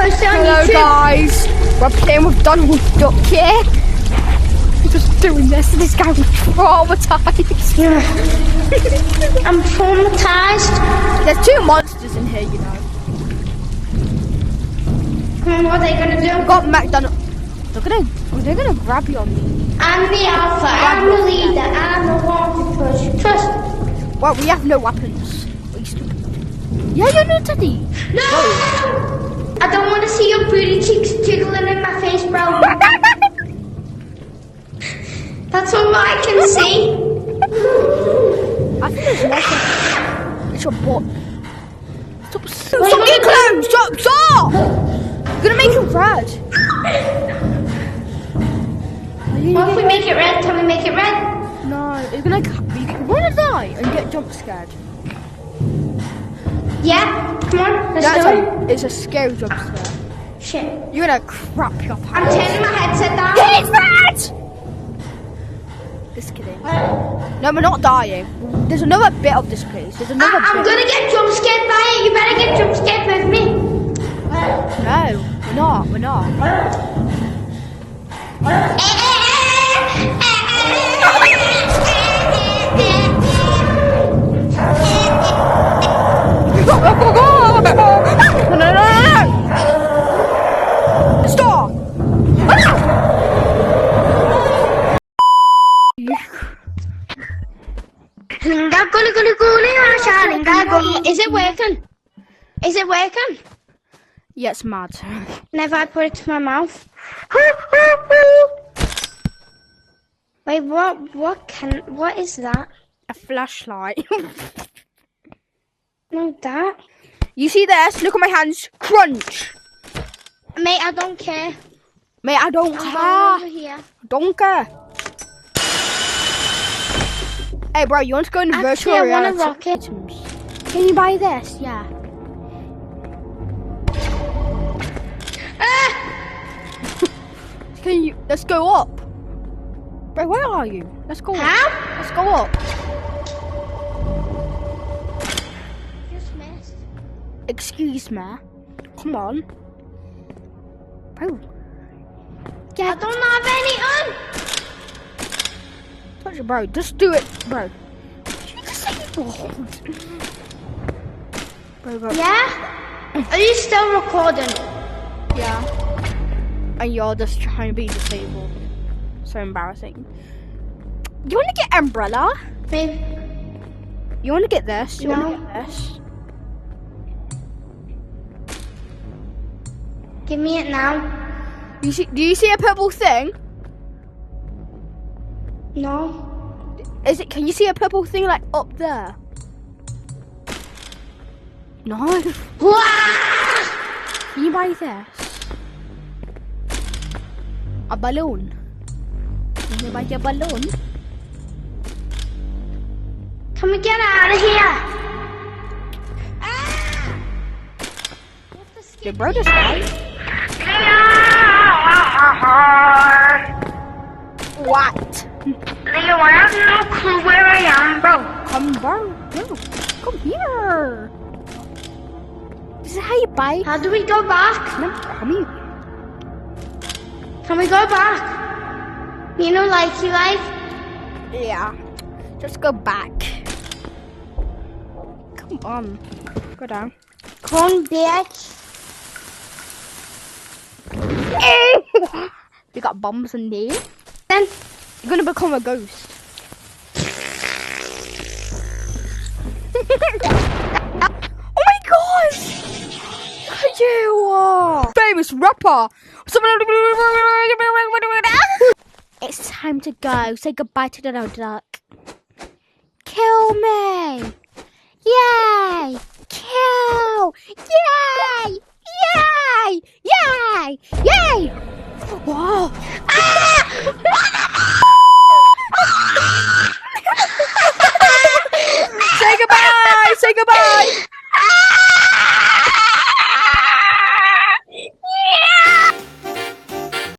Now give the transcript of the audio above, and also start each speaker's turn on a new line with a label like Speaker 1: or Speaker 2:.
Speaker 1: post it on
Speaker 2: Hello
Speaker 1: YouTube.
Speaker 2: guys, we're playing with Donald Duck here. We're just doing this and this guy was traumatized.
Speaker 1: Yeah. I'm traumatized.
Speaker 2: There's two monsters in here, you know.
Speaker 1: What are they gonna do?
Speaker 2: We've got McDonald. They're gonna grab you on me.
Speaker 1: I'm the alpha, I'm the leader, I'm the one to push. Trust.
Speaker 2: Well, we have no weapons. Yeah, you're not Teddy.
Speaker 1: No! I don't want to see your booty cheeks jiggling in my face, bro. That's all I can see.
Speaker 2: I think there's more. It's your butt. Stop getting close! Stop! You're gonna make it red.
Speaker 1: What if we make it red? Can we make it red?
Speaker 2: No, it's gonna. You're gonna die and get jump scared.
Speaker 1: Yeah? Come on, let's do it.
Speaker 2: It's a scary jump scare.
Speaker 1: Shit.
Speaker 2: You're gonna crap your pants.
Speaker 1: I'm turning my headset down.
Speaker 2: It's red! Just kidding. No, we're not dying. There's another bit of this place. There's another bit.
Speaker 1: I'm gonna get jump scared by it. You better get jump scared with me.
Speaker 2: No, we're not. No. Stop!
Speaker 1: Is it working? Is it working?
Speaker 2: Yeah, it's mad.
Speaker 1: Never I put it to my mouth. Wait, what is that?
Speaker 2: A flashlight.
Speaker 1: No, that.
Speaker 2: You see this? Look at my hands. Crunch.
Speaker 1: Mate, I don't care.
Speaker 2: Mate, I don't
Speaker 1: I'm
Speaker 2: care.
Speaker 1: over here.
Speaker 2: Don't care. Hey, bro, you want to go in virtual
Speaker 1: Actually, I want
Speaker 2: reality?
Speaker 1: a rocket.
Speaker 2: Can you buy this? Yeah. Can you? Let's go up. Bro, where are you? Let's go up.
Speaker 1: How?
Speaker 2: Let's go up.
Speaker 1: Just missed.
Speaker 2: Excuse me. Come on. Bro.
Speaker 1: I don't have any on.
Speaker 2: Touch it, bro. Just do it, bro. You disabled. Bro.
Speaker 1: Yeah? Are you still recording?
Speaker 2: Yeah. And you're just trying to be disabled. So embarrassing. You want to get umbrella?
Speaker 1: Maybe.
Speaker 2: You want to get this? You
Speaker 1: No.
Speaker 2: want to get this?
Speaker 1: Give me it now.
Speaker 2: You see? Do you see a purple thing?
Speaker 1: No.
Speaker 2: Is it? Can you see a purple thing like up there? No.
Speaker 1: Wah!
Speaker 2: Can you buy this? A balloon. Can you buy a balloon?
Speaker 1: Can we get out of here?
Speaker 2: Did bro just die? What?
Speaker 1: Leo, I have no clue where I am, bro.
Speaker 2: Come, bro. No. Come here. This is how you buy.
Speaker 1: How do we go back?
Speaker 2: Come here.
Speaker 1: Can we go back? You know, like you like?
Speaker 2: Yeah. Just go back. Come on. Go down.
Speaker 1: Come on, bitch.
Speaker 2: You got bombs in there.
Speaker 1: Then
Speaker 2: You're gonna become a ghost. Oh my god! You famous rapper. It's time to go. Say goodbye to Donald Duck. Kill me! Yay! Kill! Yay! Yay! Yay! Yay!